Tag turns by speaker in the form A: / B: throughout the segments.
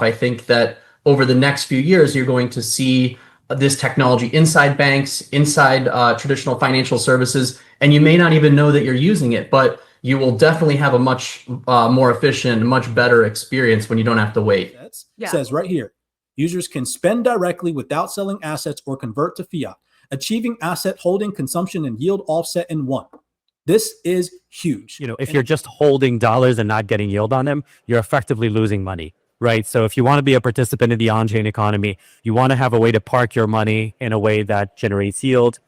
A: I think that over the next few years, you're going to see this technology inside banks, inside traditional financial services, and you may not even know that you're using it, but you will definitely have a much more efficient, much better experience when you don't have to wait.
B: Yeah. Says right here, users can spend directly without selling assets or convert to fiat, achieving asset holding, consumption, and yield offset in one. This is huge.
C: You know, if you're just holding dollars and not getting yield on them, you're effectively losing money, right? So if you want to be a participant in the on-chain economy, you want to have a way to park your money in a way that generates yield.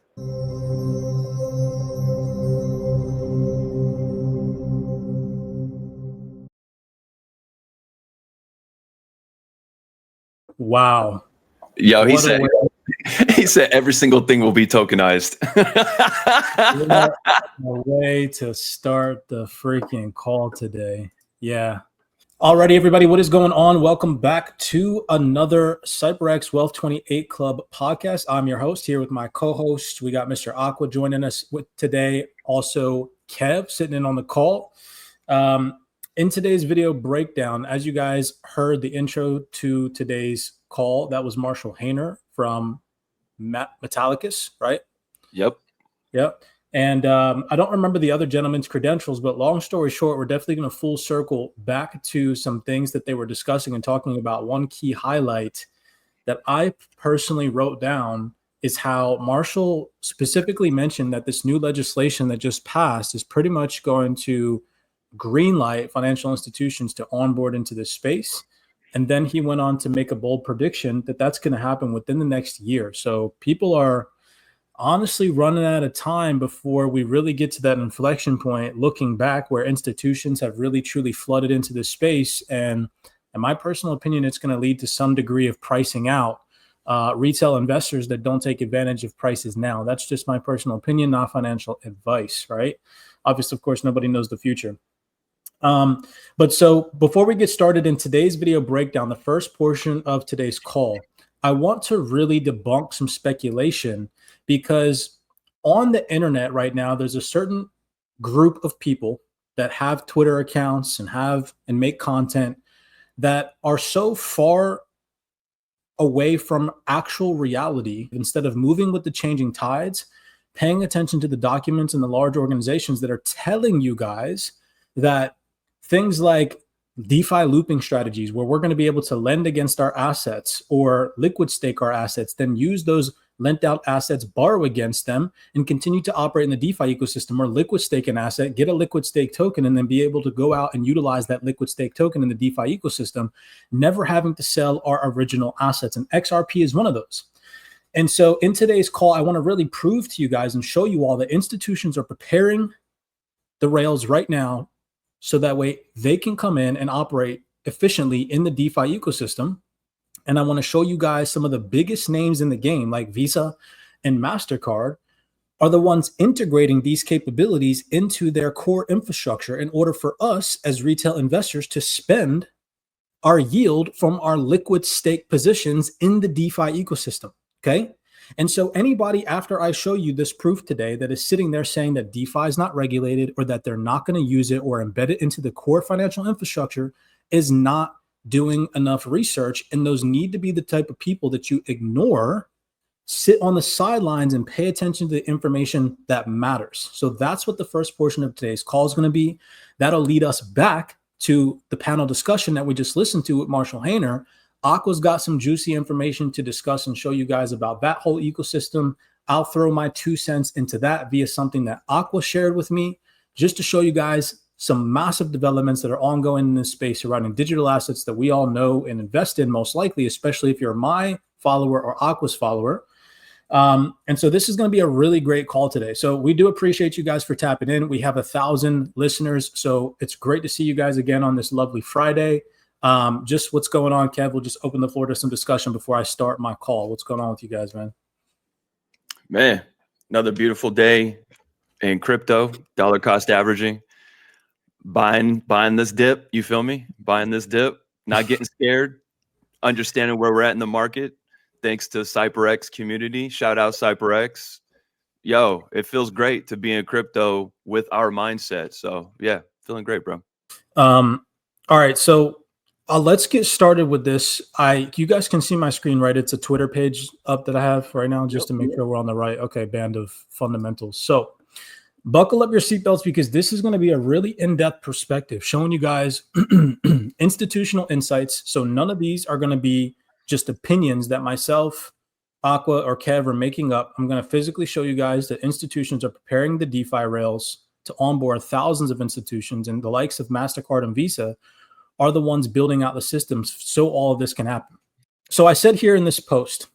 B: Wow.
D: Yo, he said every single thing will be tokenized.
B: What a way to start the freaking call today. Yeah. Alrighty, everybody, what is going on? Welcome back to another CYPRX Wealth 28 Club podcast. I'm your host here with my co-host. We got Mr. Aqua joining us today. Also, Kev sitting in on the call. In today's video breakdown, as you guys heard the intro to today's call, that was Marshall Hayner from Metallicus, right?
D: Yep.
B: And I don't remember the other gentleman's credentials, but long story short, we're definitely going to full circle back to some things that they were discussing and talking about. One key highlight that I personally wrote down is how Marshall specifically mentioned that this new legislation that just passed is pretty much going to greenlight financial institutions to onboard into this space. And then he went on to make a bold prediction that that's going to happen within the next year. So people are honestly running out of time before we really get to that inflection point, looking back where institutions have really truly flooded into this space. And in my personal opinion, it's going to lead to some degree of pricing out retail investors that don't take advantage of prices now. That's just my personal opinion, not financial advice, right? Obviously, of course, nobody knows the future. But so before we get started in today's video breakdown, the first portion of today's call, I want to really debunk some speculation, because on the internet right now, there's a certain group of people that have Twitter accounts and make content that are so far away from actual reality. Instead of moving with the changing tides, paying attention to the documents and the large organizations that are telling you guys that things like DeFi looping strategies, where we're going to be able to lend against our assets or liquid stake our assets, then use those lent out assets, borrow against them, and continue to operate in the DeFi ecosystem, or liquid stake an asset, get a liquid stake token, and then be able to go out and utilize that liquid stake token in the DeFi ecosystem, never having to sell our original assets. And XRP is one of those. And so in today's call, I want to really prove to you guys and show you all that institutions are preparing the rails right now, so that way they can come in and operate efficiently in the DeFi ecosystem. And I want to show you guys some of the biggest names in the game, like Visa and MasterCard, are the ones integrating these capabilities into their core infrastructure in order for us as retail investors to spend our yield from our liquid stake positions in the DeFi ecosystem. Okay. And so anybody, after I show you this proof today, that is sitting there saying that DeFi is not regulated, or that they're not going to use it or embed it into the core financial infrastructure, is not doing enough research. And those need to be the type of people that you ignore, sit on the sidelines, and pay attention to the information that matters. So that's what the first portion of today's call is going to be. That'll lead us back to the panel discussion that we just listened to with Marshall Hayner. Aqua's got some juicy information to discuss and show you guys about that whole ecosystem. I'll throw my 2 cents into that via something that Aqua shared with me, just to show you guys some massive developments that are ongoing in this space surrounding digital assets that we all know and invest in, most likely, especially if you're my follower or Aqua's follower. And so this is going to be a really great call today. So we do appreciate you guys for tapping in. We have 1,000 listeners, so it's great to see you guys again on this lovely Friday. Just what's going on, Kev? We'll just open the floor to some discussion before I start my call. What's going on with you guys, man?
D: Man, another beautiful day in crypto, dollar cost averaging, buying this dip. You feel me? Buying this dip, not getting scared, understanding where we're at in the market. Thanks to CYPRX community. Shout out CYPRX. Yo, it feels great to be in crypto with our mindset. So yeah, feeling great, bro.
B: All right. So Let's get started with this. You guys can see my screen, right? It's a Twitter page up that I have right now, just to make sure we're on the right. Okay, band of fundamentals. So buckle up your seatbelts, because this is going to be a really in-depth perspective showing you guys institutional insights. So none of these are going to be just opinions that myself, Aqua, or Kev are making up. I'm going to physically show you guys that institutions are preparing the DeFi rails to onboard thousands of institutions, and the likes of MasterCard and Visa are the ones building out the systems so all of this can happen. So I said here in this post,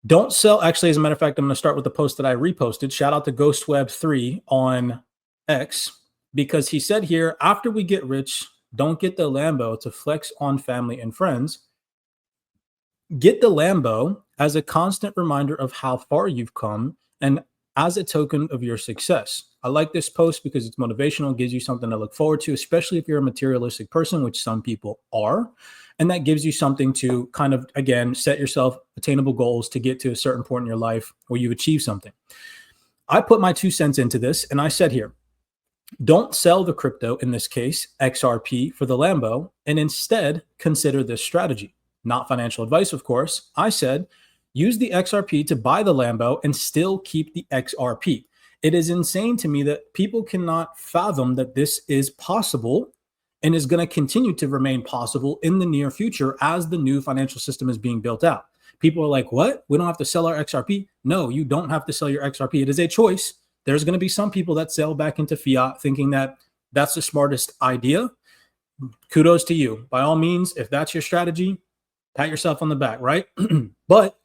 B: don't sell. Actually, as a matter of fact, I'm going to start with the post that I reposted. Shout out to GhostWeb3 on X, because he said here, after we get rich, don't get the Lambo to flex on family and friends. Get the Lambo as a constant reminder of how far you've come and as a token of your success. I like this post because it's motivational, gives you something to look forward to, especially if you're a materialistic person, which some people are. And that gives you something to kind of, again, set yourself attainable goals to get to a certain point in your life where you've achieved something. I put my 2 cents into this, and I said here, don't sell the crypto, in this case, XRP, for the Lambo, and instead consider this strategy. Not financial advice, of course. I said, use the XRP to buy the Lambo and still keep the XRP. It is insane to me that people cannot fathom that this is possible and is going to continue to remain possible in the near future as the new financial system is being built out. People are like, what? We don't have to sell our XRP? No, you don't have to sell your XRP. It is a choice. There's going to be some people that sell back into fiat thinking that that's the smartest idea. Kudos to you. By all means, if that's your strategy, pat yourself on the back, right? But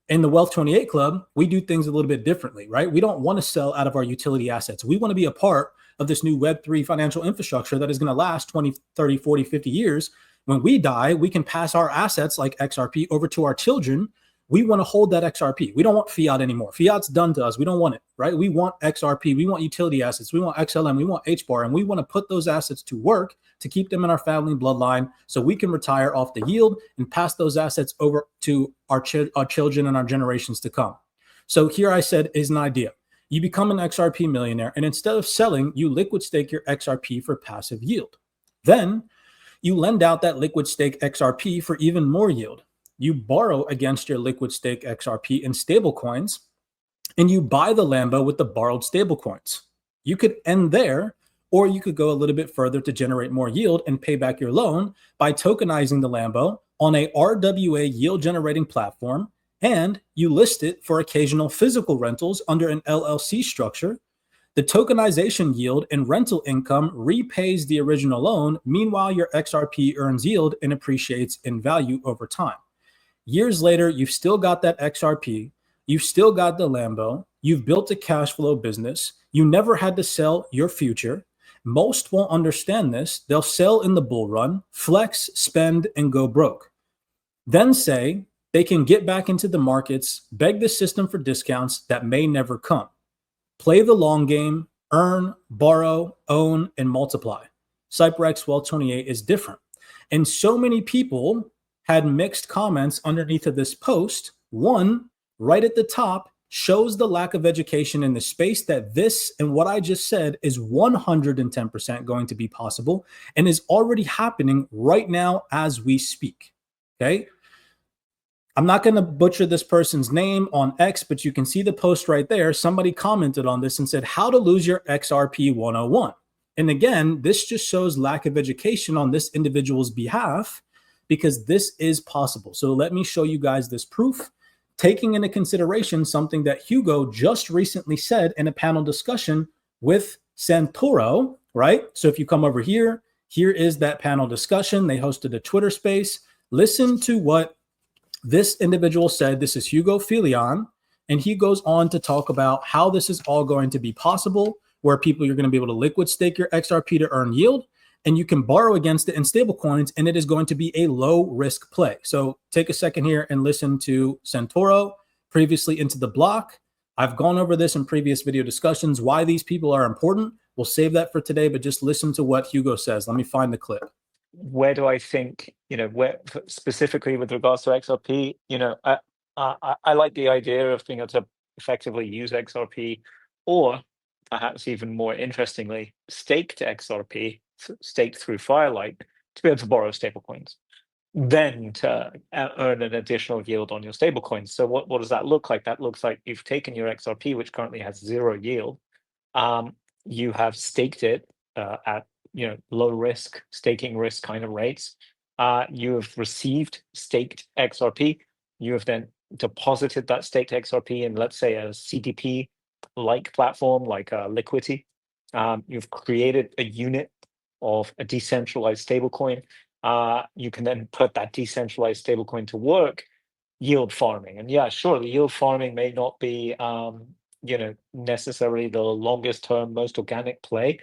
B: in the Wealth 28 Club, we do things a little bit differently, right? We don't want to sell out of our utility assets. We want to be a part of this new Web3 financial infrastructure that is going to last 20, 30, 40, 50 years. When we die, we can pass our assets like XRP over to our children. We want to hold that XRP. We don't want fiat anymore. Fiat's done to us. We don't want it, right? We want XRP. We want utility assets. We want XLM. We want HBAR. And we want to put those assets to work to keep them in our family bloodline so we can retire off the yield and pass those assets over to our children and our generations to come. So here I said is an idea. You become an XRP millionaire, and instead of selling, you liquid stake your XRP for passive yield. Then you lend out that liquid stake XRP for even more yield. You borrow against your liquid stake XRP in stable coins, and you buy the Lambo with the borrowed stable coins. You could end there, or you could go a little bit further to generate more yield and pay back your loan by tokenizing the Lambo on a RWA yield generating platform, and you list it for occasional physical rentals under an LLC structure. The tokenization yield and rental income repays the original loan. Meanwhile, your XRP earns yield and appreciates in value over time. Years later, you've still got that XRP. You've still got the Lambo. You've built a cash flow business. You never had to sell your future. Most won't understand this. They'll sell in the bull run, flex, spend, and go broke. Then say they can get back into the markets, beg the system for discounts that may never come. Play the long game, earn, borrow, own, and multiply. CYPRX Wealth 28 is different. And so many people had mixed comments underneath of this post. One, right at the top, shows the lack of education in the space that this and what I just said is 110% going to be possible and is already happening right now as we speak. Okay. I'm not going to butcher this person's name on X, but you can see the post right there. Somebody commented on this and said, how to lose your XRP 101. And again, this just shows lack of education on this individual's behalf, because this is possible. So let me show you guys this proof, taking into consideration something that Hugo just recently said in a panel discussion with Santoro, right? So if you come over here, here is that panel discussion. They hosted a Twitter space. Listen to what this individual said. This is Hugo Filion, and he goes on to talk about how this is all going to be possible, where people, you're going to be able to liquid stake your XRP to earn yield, and you can borrow against it in stable coins, and it is going to be a low risk play. So take a second here and listen to Santoro, previously Into the Block. I've gone over this in previous video discussions, why these people are important. We'll save that for today, but just listen to what Hugo says. Let me find the clip.
E: Where do I think, where specifically with regards to XRP, I like the idea of being able to effectively use XRP, or perhaps even more interestingly, staked XRP, staked through Firelight, to be able to borrow stablecoins, then to earn an additional yield on your stablecoins. So what does that look like? That looks like you've taken your XRP, which currently has 0 yield. You have staked it at low risk, staking risk kind of rates. You have received staked XRP. You have then deposited that staked XRP in, let's say, a CDP like platform like Liquidity. You've created a unit of a decentralized stablecoin. You can then put that decentralized stablecoin to work, yield farming. And yeah, sure, the yield farming may not be necessarily the longest term, most organic play,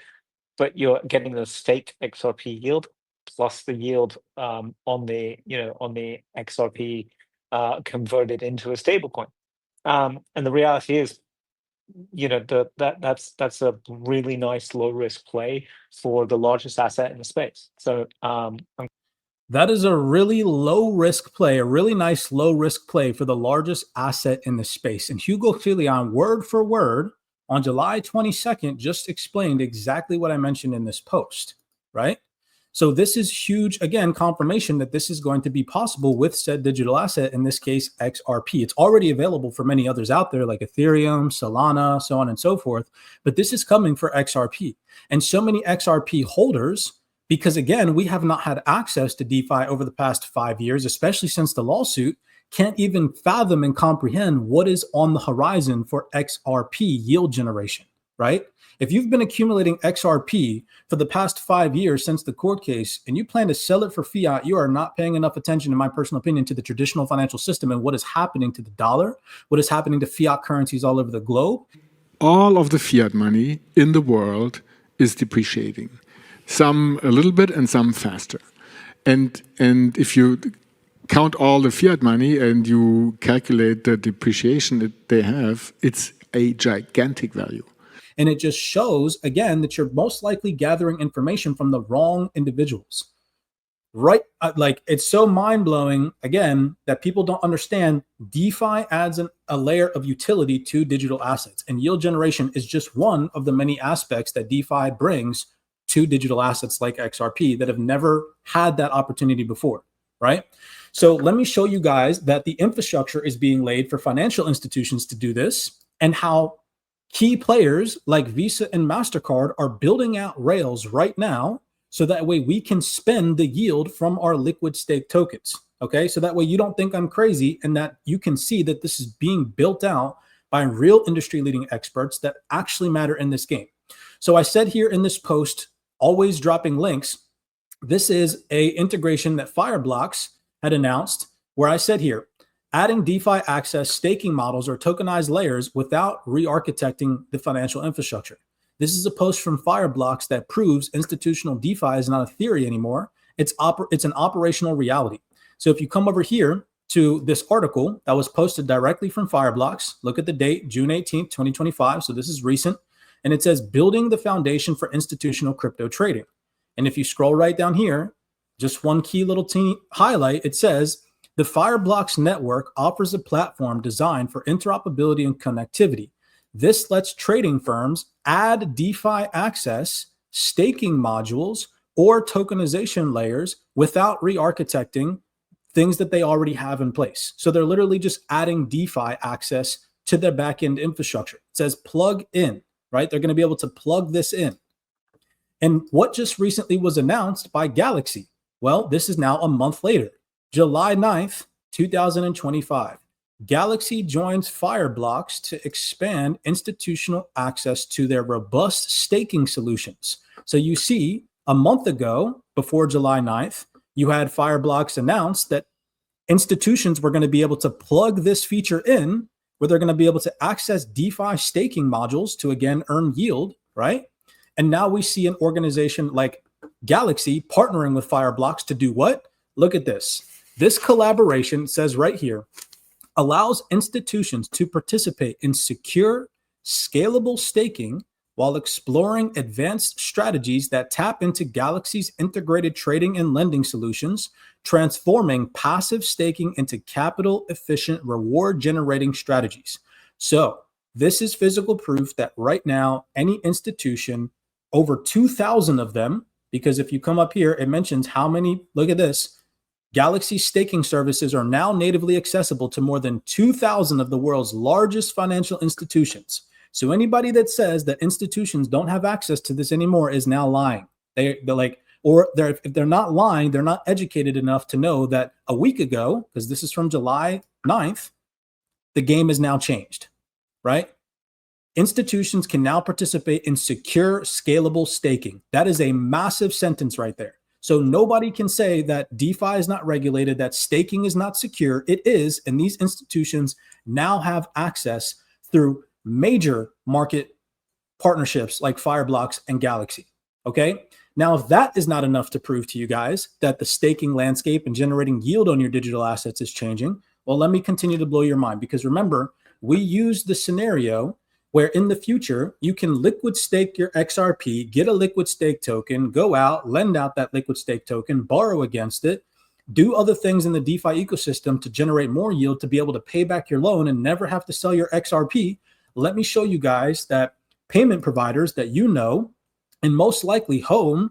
E: but you're getting the staked XRP yield plus the yield on the XRP converted into a stablecoin. And the reality is, that's a really nice low risk play for the largest asset in the space. So
B: that is a really low risk play, a really nice low risk play for the largest asset in the space. And Hugo Filion, word for word, on July 22nd, just explained exactly what I mentioned in this post, right? So this is huge, again, confirmation that this is going to be possible with said digital asset, in this case, XRP. It's already available for many others out there like Ethereum, Solana, so on and so forth. But this is coming for XRP. And so many XRP holders, because again, we have not had access to DeFi over the past 5 years, especially since the lawsuit, can't even fathom and comprehend what is on the horizon for XRP yield generation, right? If you've been accumulating XRP for the past 5 years since the court case, and you plan to sell it for fiat, you are not paying enough attention, in my personal opinion, to the traditional financial system and what is happening to the dollar, what is happening to fiat currencies all over the globe.
F: All of the fiat money in the world is depreciating. Some a little bit and some faster. And if you count all the fiat money and you calculate the depreciation that they have, it's a gigantic value.
B: And it just shows, again, that you're most likely gathering information from the wrong individuals, right? Like, it's so mind-blowing, again, that people don't understand DeFi adds a layer of utility to digital assets. And yield generation is just one of the many aspects that DeFi brings to digital assets like XRP that have never had that opportunity before, right? So let me show you guys that the infrastructure is being laid for financial institutions to do this, and how key players like Visa and MasterCard are building out rails right now, so that way we can spend the yield from our liquid stake tokens. Okay, so that way you don't think I'm crazy, and that you can see that this is being built out by real industry leading experts that actually matter in this game. So I said here in this post, always dropping links, this is a integration that Fireblocks had announced, where I said here, adding DeFi access staking models or tokenized layers without re-architecting the financial infrastructure. This is a post from Fireblocks that proves institutional DeFi is not a theory anymore. It's an operational reality. So if you come over here to this article that was posted directly from Fireblocks, look at the date, June 18th, 2025. So this is recent. And it says, building the foundation for institutional crypto trading. And if you scroll right down here, just one key little teeny highlight, it says, the Fireblocks network offers a platform designed for interoperability and connectivity. This lets trading firms add DeFi access, staking modules, or tokenization layers without re-architecting things that they already have in place. So they're literally just adding DeFi access to their backend infrastructure. It says plug in, right? They're going to be able to plug this in. And what just recently was announced by Galaxy? Well, this is now a month later, July 9th, 2025. Galaxy joins Fireblocks to expand institutional access to their robust staking solutions. So you see, a month ago, before July 9th, you had Fireblocks announce that institutions were going to be able to plug this feature in, where they're going to be able to access DeFi staking modules to, again, earn yield, right? And now we see an organization like Galaxy partnering with Fireblocks to do what? Look at this. This collaboration says right here, allows institutions to participate in secure, scalable staking while exploring advanced strategies that tap into Galaxy's integrated trading and lending solutions, transforming passive staking into capital-efficient, reward-generating strategies. So this is physical proof that right now, any institution, over 2,000 of them, because if you come up here, it mentions how many, look at this, Galaxy staking services are now natively accessible to more than 2,000 of the world's largest financial institutions. So anybody that says that institutions don't have access to this anymore is now lying. They're like, or if they're not lying, they're not educated enough to know that a week ago, because this is from July 9th, the game is now changed, right? Institutions can now participate in secure, scalable staking. That is a massive sentence right there. So nobody can say that DeFi is not regulated, that staking is not secure. It is, and these institutions now have access through major market partnerships like Fireblocks and Galaxy, okay? Now, if that is not enough to prove to you guys that the staking landscape and generating yield on your digital assets is changing, well, let me continue to blow your mind, because remember, we use the scenario where in the future, you can liquid stake your XRP, get a liquid stake token, go out, lend out that liquid stake token, borrow against it, do other things in the DeFi ecosystem to generate more yield to be able to pay back your loan and never have to sell your XRP. Let me show you guys that payment providers that you know, and most likely Home,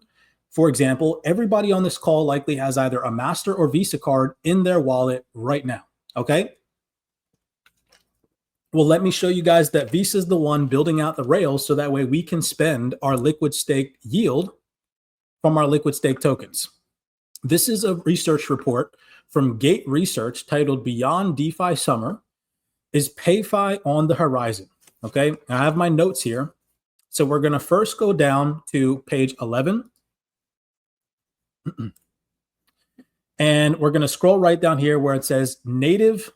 B: for example, everybody on this call likely has either a Master or Visa card in their wallet right now, okay? Well, let me show you guys that Visa is the one building out the rails so that way we can spend our liquid stake yield from our liquid stake tokens. This is a research report from Gate Research titled Beyond DeFi Summer. Is PayFi on the horizon? Okay, I have my notes here. So we're going to first go down to page 11. And we're going to scroll right down here where it says native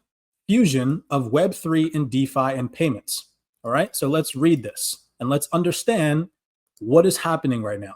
B: fusion of Web3 and DeFi and payments. All right, so let's read this and let's understand what is happening right now.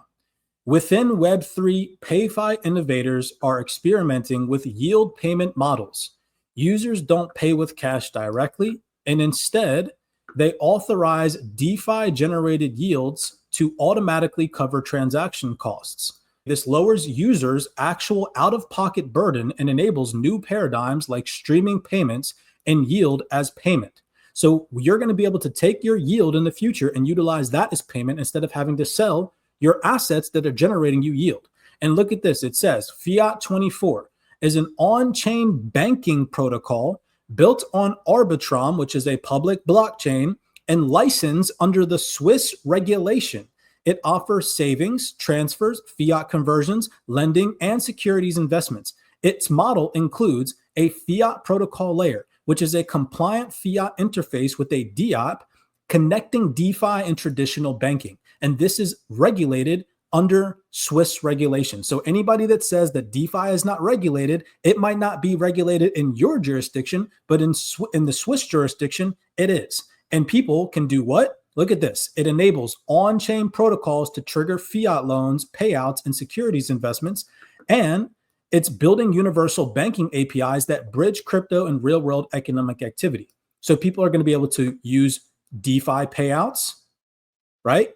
B: Within Web3, PayFi innovators are experimenting with yield payment models. Users don't pay with cash directly, and instead, they authorize DeFi-generated yields to automatically cover transaction costs. This lowers users' actual out-of-pocket burden and enables new paradigms like streaming payments and yield as payment. So you're going to be able to take your yield in the future and utilize that as payment instead of having to sell your assets that are generating you yield. And look at this. It says Fiat 24 is an on-chain banking protocol built on Arbitrum, which is a public blockchain, and licensed under the Swiss regulation. It offers savings, transfers, fiat conversions, lending, and securities investments. Its model includes a fiat protocol layer, which is a compliant fiat interface with a DApp connecting DeFi and traditional banking. And this is regulated under Swiss regulation. So anybody that says that DeFi is not regulated, it might not be regulated in your jurisdiction, but in the Swiss jurisdiction, it is. And people can do what? Look at this. It enables on-chain protocols to trigger fiat loans, payouts, and securities investments. And it's building universal banking APIs that bridge crypto and real-world economic activity. So people are going to be able to use DeFi payouts, right?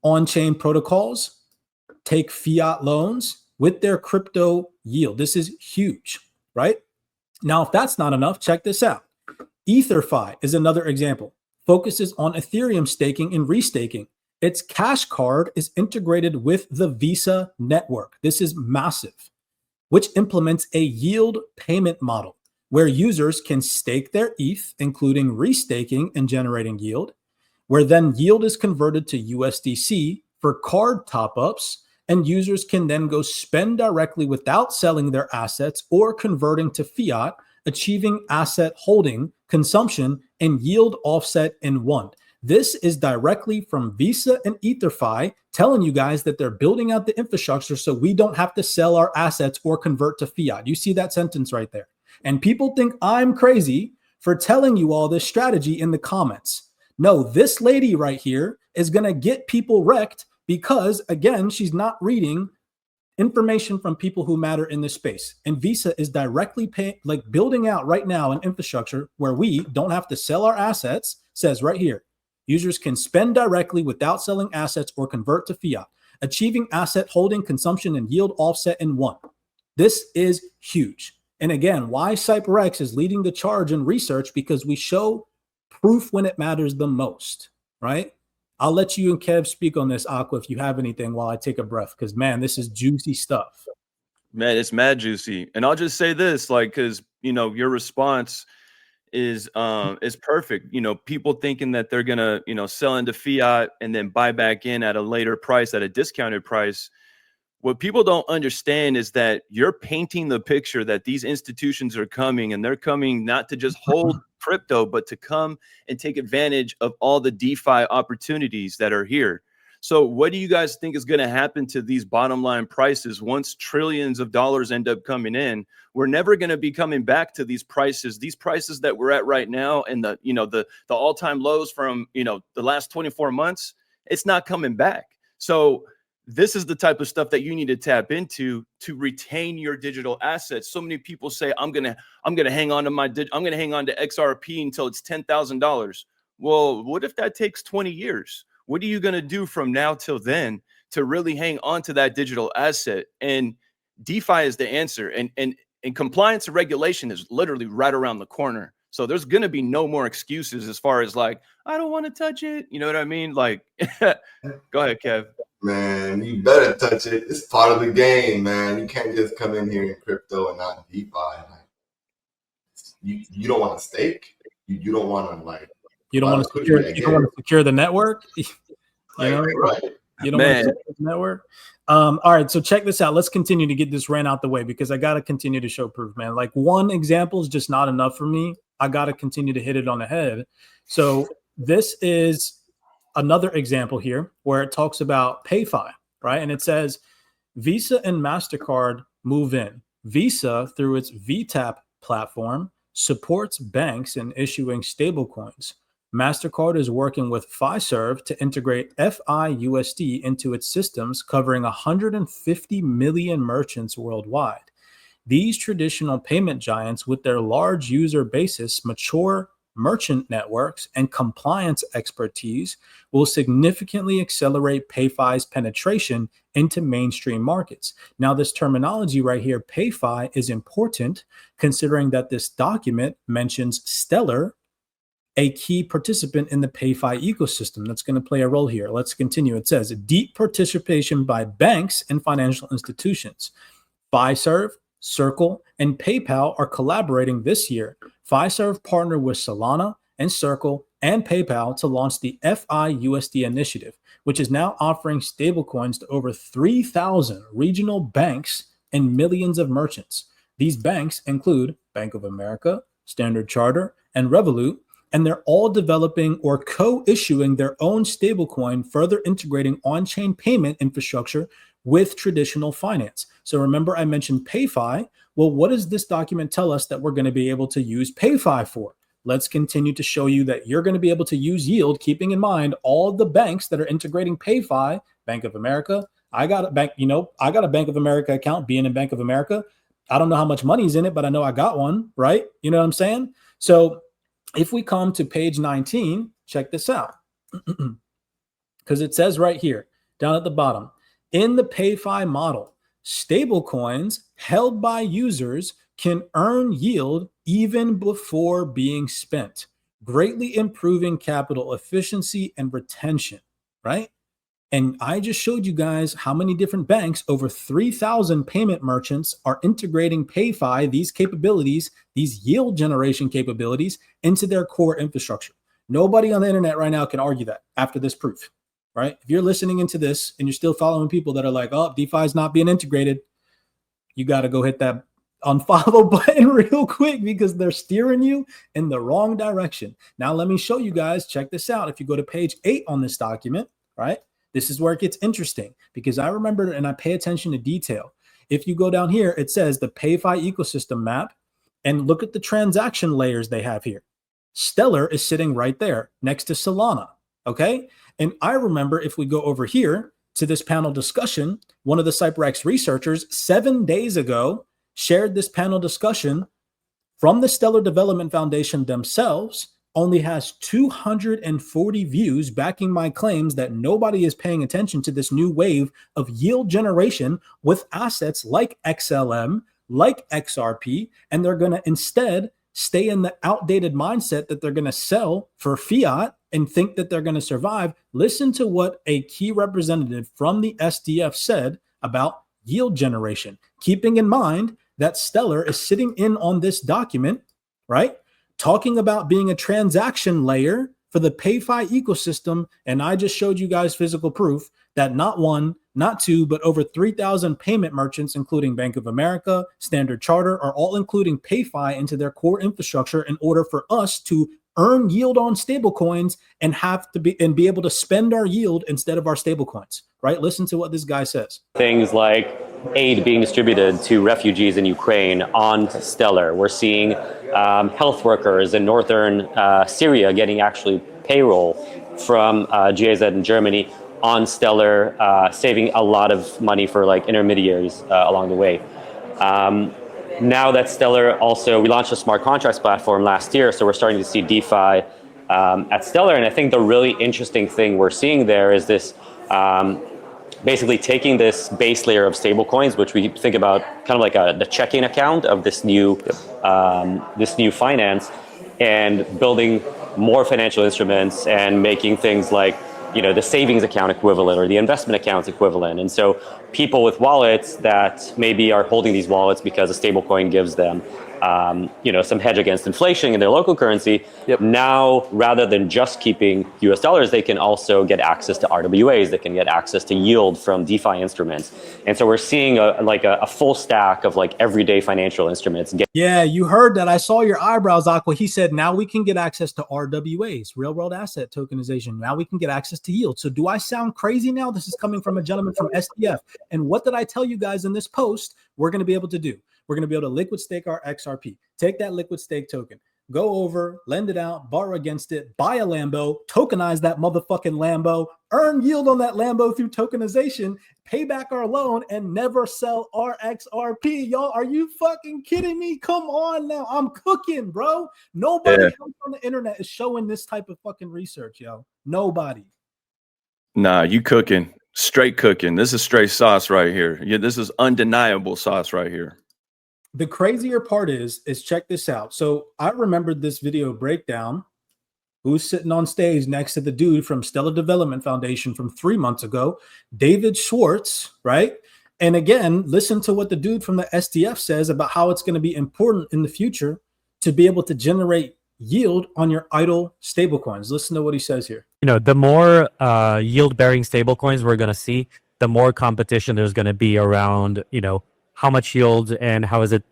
B: On-chain protocols, take fiat loans with their crypto yield. This is huge, right? Now, if that's not enough, check this out. EtherFi is another example. Focuses on Ethereum staking and restaking. Its cash card is integrated with the Visa network. This is massive, which implements a yield payment model where users can stake their ETH, including restaking and generating yield, where then yield is converted to USDC for card top-ups, and users can then go spend directly without selling their assets or converting to fiat, achieving asset holding, consumption, and yield offset in one. This is directly from Visa and EtherFi telling you guys that they're building out the infrastructure so we don't have to sell our assets or convert to fiat. You see that sentence right there. And people think I'm crazy for telling you all this strategy in the comments. No, this lady right here is going to get people wrecked because, again, she's not reading information from people who matter in this space. And Visa is directly building out right now an infrastructure where we don't have to sell our assets. Says right here, users can spend directly without selling assets or convert to fiat, achieving asset holding, consumption, and yield offset in one. This is huge. And again, why CYPRX is leading the charge in research, because we show proof when it matters the most, right? I'll let you and Kev speak on this, Aqua, if you have anything while I take a breath, because man, this is juicy stuff.
D: Man, it's mad juicy. And I'll just say this, like, because your response is perfect. People thinking that they're gonna, sell into fiat and then buy back in at a later price, at a discounted price. What people don't understand is that you're painting the picture that these institutions are coming, and they're coming not to just hold crypto, but to come and take advantage of all the DeFi opportunities that are here. So what do you guys think is going to happen to these bottom line prices once trillions of dollars end up coming in? We're never going to be coming back to these prices that we're at right now, and the all-time lows from the last 24 months. It's not coming back. So this is the type of stuff that you need to tap into to retain your digital assets. So many people say, I'm gonna hang on to XRP until it's $10,000. Well, what if that takes 20 years? What are you gonna do from now till then to really hang on to that digital asset? And DeFi is the answer. And compliance and regulation is literally right around the corner. So there's gonna be no more excuses as far as like, I don't want to touch it. You know what I mean? Like, go ahead, Kev.
G: Man, you better touch it. It's part of the game, man. You can't just come in here in crypto and not DeFi. Like, you don't want to stake. You don't want to like.
B: You don't want to secure. You don't want to secure the network. You know,
G: right?
B: You don't want to secure the network. All right, so check this out. Let's continue to get this rant out the way, because I got to continue to show proof, man. Like, one example is just not enough for me. I got to continue to hit it on the head. So this is another example here where it talks about PayFi, right? And it says Visa and MasterCard move in. Visa, through its VTAP platform, supports banks in issuing stablecoins. MasterCard is working with Fiserv to integrate FIUSD into its systems, covering 150 million merchants worldwide. These traditional payment giants, with their large user basis, mature merchant networks, and compliance expertise, will significantly accelerate PayFi's penetration into mainstream markets. Now, this terminology right here, PayFi, is important considering that this document mentions Stellar, a key participant in the PayFi ecosystem that's going to play a role here. Let's continue. It says deep participation by banks and financial institutions. Fiserv, Circle, and PayPal are collaborating this year. Fiserv partnered with Solana and Circle and PayPal to launch the FIUSD initiative, which is now offering stablecoins to over 3,000 regional banks and millions of merchants. These banks include Bank of America, Standard Chartered, and Revolut, and they're all developing or co-issuing their own stablecoin, further integrating on-chain payment infrastructure with traditional finance. So remember, I mentioned PayFi. Well, what does this document tell us that we're going to be able to use PayFi for? Let's continue to show you that you're going to be able to use yield, keeping in mind all the banks that are integrating PayFi. Bank of America. I got a bank, I got a Bank of America account being in Bank of America. I don't know how much money's in it, but I know I got one, right? You know what I'm saying? So if we come to page 19, check this out. Because it says right here, down at the bottom, in the PayFi model, stablecoins held by users can earn yield even before being spent, greatly improving capital efficiency and retention, right? And I just showed you guys how many different banks, over 3,000 payment merchants, are integrating PayFi, these capabilities, these yield generation capabilities, into their core infrastructure. Nobody on the internet right now can argue that after this proof, right? If you're listening into this and you're still following people that are like, oh, DeFi is not being integrated, you got to go hit that unfollow button real quick, because they're steering you in the wrong direction. Now, let me show you guys, check this out. If you go to page 8 on this document, right? This is where it gets interesting, because I remember and I pay attention to detail. If you go down here, it says the PayFi ecosystem map, and look at the transaction layers they have here. Stellar is sitting right there next to Solana, okay? And I remember, if we go over here to this panel discussion, one of the CYPRX researchers 7 days ago shared this panel discussion from the Stellar Development Foundation themselves. Only has 240 views, backing my claims that nobody is paying attention to this new wave of yield generation with assets like XLM, like XRP, and they're going to instead stay in the outdated mindset that they're going to sell for fiat, and think that they're going to survive, listen to what a key representative from the SDF said about yield generation, keeping in mind that Stellar is sitting in on this document, right? Talking about being a transaction layer for the PayFi ecosystem. And I just showed you guys physical proof that not one, not two, but over 3,000 payment merchants, including Bank of America, Standard Charter, are all including PayFi into their core infrastructure in order for us to earn yield on stablecoins and be able to spend our yield instead of our stablecoins, right? Listen to what this guy says.
H: Things like aid being distributed to refugees in Ukraine on Stellar. We're seeing health workers in northern Syria getting actually payroll from GIZ in Germany on Stellar, saving a lot of money for like intermediaries along the way. Now that Stellar also, we launched a smart contracts platform last year, so we're starting to see DeFi at Stellar. And I think the really interesting thing we're seeing there is this basically taking this base layer of stablecoins, which we think about kind of like the checking account of this new finance, and building more financial instruments and making things like, you know, the savings account equivalent or the investment accounts equivalent. And so people with wallets that maybe are holding these wallets because a stablecoin gives them, you know, some hedge against inflation in their local currency. Now, rather than just keeping US dollars, they can also get access to RWAs. They can get access to yield from DeFi instruments. And so we're seeing a full stack of like everyday financial instruments.
B: Yeah, you heard that. I saw your eyebrows, Aqua. He said, now we can get access to RWAs, real world asset tokenization. Now we can get access to yield. So do I sound crazy now? This is coming from a gentleman from SDF. And what did I tell you guys in this post we're going to be able to do? We're going to be able to liquid stake our XRP, take that liquid stake token, go over, lend it out, borrow against it, buy a Lambo, tokenize that motherfucking Lambo, earn yield on that Lambo through tokenization, pay back our loan, and never sell our XRP. Y'all, are you fucking kidding me? Come on now. I'm cooking, bro. Nobody else on the internet is showing this type of fucking research, yo. Nobody.
D: Nah, you cooking. Straight cooking. This is straight sauce right here. Yeah, this is undeniable sauce right here.
B: The crazier part is check this out. So I remembered this video breakdown. Who's sitting on stage next to the dude from Stellar Development Foundation from 3 months ago, David Schwartz, right? And again, listen to what the dude from the SDF says about how it's going to be important in the future to be able to generate yield on your idle stablecoins. Listen to what he says here.
C: You know, the more yield-bearing stablecoins we're going to see, the more competition there's going to be around, you know, how much yield and how is it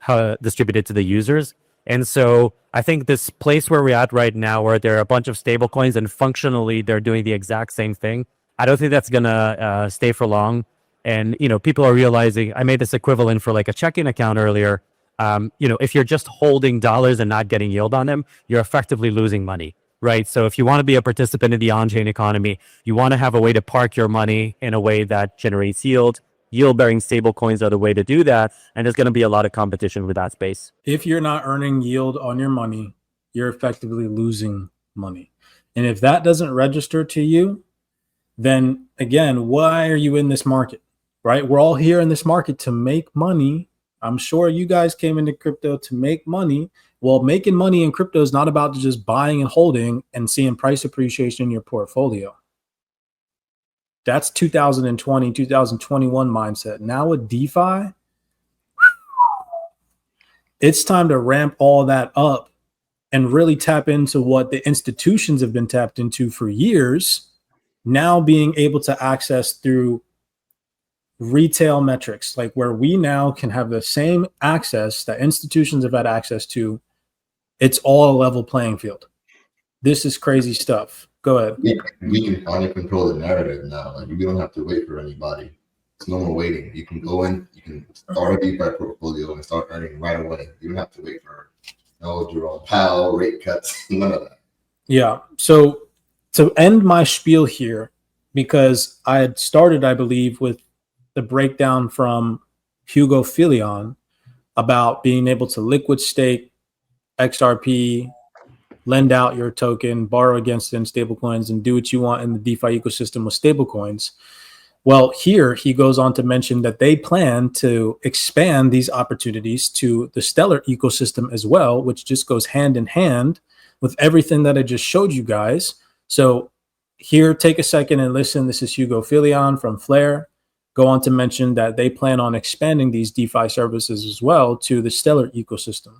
C: distributed to the users. And so I think this place where we're at right now, where there are a bunch of stablecoins and functionally they're doing the exact same thing, I don't think that's going to stay for long. And, you know, people are realizing, I made this equivalent for like a checking account earlier. You know, if you're just holding dollars and not getting yield on them, you're effectively losing money, right? So if you want to be a participant in the on-chain economy, you want to have a way to park your money in a way that generates yield. Yield-bearing stablecoins are the way to do that, and there's going to be a lot of competition with that space.
B: If you're not earning yield on your money, you're effectively losing money. And if that doesn't register to you, then again, why are you in this market, right? We're all here in this market to make money. I'm sure you guys came into crypto to make money. Well, making money in crypto is not about just buying and holding and seeing price appreciation in your portfolio. That's 2020, 2021 mindset. Now with DeFi, it's time to ramp all that up and really tap into what the institutions have been tapped into for years, now being able to access through retail metrics, like where we now can have the same access that institutions have had access to. It's all a level playing field. This is crazy stuff. Go ahead.
G: We can finally control the narrative now. Like, we don't have to wait for anybody. It's no more waiting. You can go in, you can start a DeFi portfolio and start earning right away. You don't have to wait for Jerome Powell, rate cuts, none of that.
B: Yeah. So to end my spiel here, because I had started, I believe, with the breakdown from Hugo Filion about being able to liquid stake XRP, lend out your token, borrow against it in stablecoins, and do what you want in the DeFi ecosystem with stablecoins. Well, here he goes on to mention that they plan to expand these opportunities to the Stellar ecosystem as well, which just goes hand in hand with everything that I just showed you guys. So here, take a second and listen. This is Hugo Filion from Flare. Go on to mention that they plan on expanding these DeFi services as well to the Stellar ecosystem.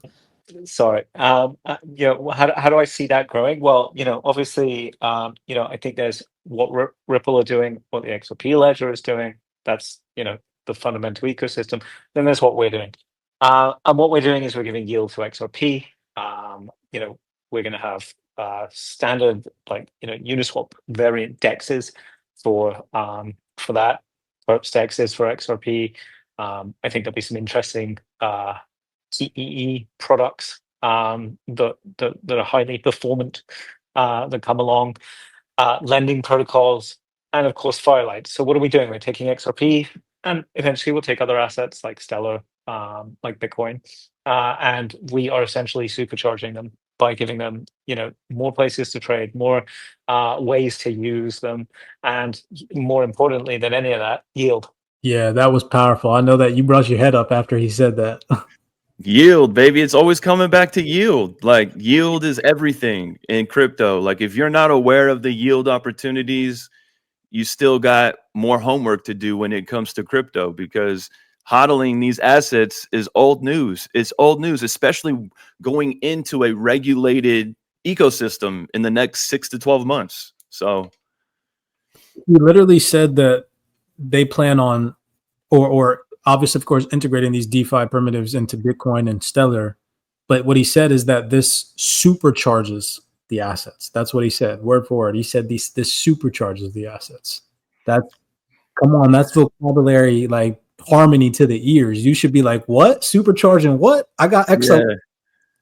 E: Sorry. You know, how do I see that growing? Well, you know, obviously, you know, I think there's what Ripple are doing, what the XRP ledger is doing. That's, you know, the fundamental ecosystem. Then there's what we're doing. And what we're doing is we're giving yield to XRP. You know, we're going to have standard, like, you know, Uniswap variant dexes for that, perps dexes for XRP. I think there'll be some interesting TEE products that are highly performant that come along, lending protocols, and of course Firelight. So what are we doing? We're taking XRP, and eventually we'll take other assets like Stellar, like Bitcoin, and we are essentially supercharging them by giving them, you know, more places to trade, more ways to use them, and more importantly than any of that, yield.
B: Yeah, that was powerful. I know that you brought your head up after he said that.
D: Yield, baby. It's always coming back to yield. Like, yield is everything in crypto. Like, if you're not aware of the yield opportunities, you still got more homework to do when it comes to crypto, because hodling these assets is old news. It's old news, especially going into a regulated ecosystem in the next 6 to 12 months. So
B: He literally said that they plan on, or obviously, of course, integrating these DeFi primitives into Bitcoin and Stellar. But what he said is that this supercharges the assets. That's what he said, word for word. He said this supercharges the assets. That's, come on, that's vocabulary, like harmony to the ears. You should be like, what? Supercharging what? I got XRP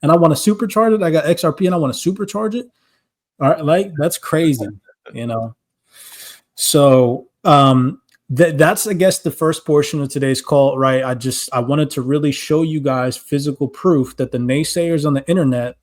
B: and I want to supercharge it. I got XRP and I want to supercharge it. All right, like, that's crazy, you know. So that's, I guess, the first portion of today's call, right? I wanted to really show you guys physical proof that the naysayers on the internet,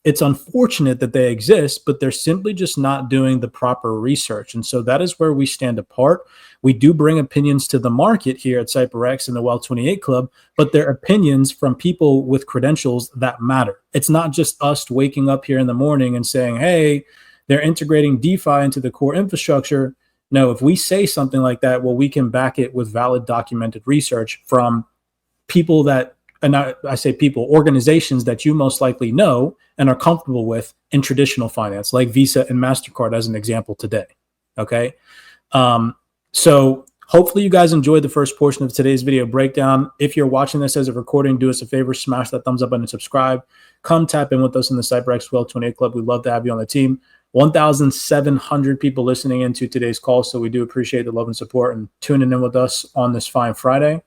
B: it's unfortunate that they exist, but they're simply just not doing the proper research. And so that is where we stand apart. We do bring opinions to the market here at CYPRX and the Well 28 Club, but they're opinions from people with credentials that matter. It's not just us waking up here in the morning and saying, hey, they're integrating DeFi into the core infrastructure. No, if we say something like that, well, we can back it with valid documented research from people that, and I say people, organizations that you most likely know and are comfortable with in traditional finance, like Visa and MasterCard as an example today. Okay. So hopefully you guys enjoyed the first portion of today's video breakdown. If you're watching this as a recording, do us a favor, smash that thumbs up button and subscribe. Come tap in with us in the CYPRX Well 28 Club. We'd love to have you on the team. 1,700 people listening into today's call. So we do appreciate the love and support and tuning in with us on this fine Friday.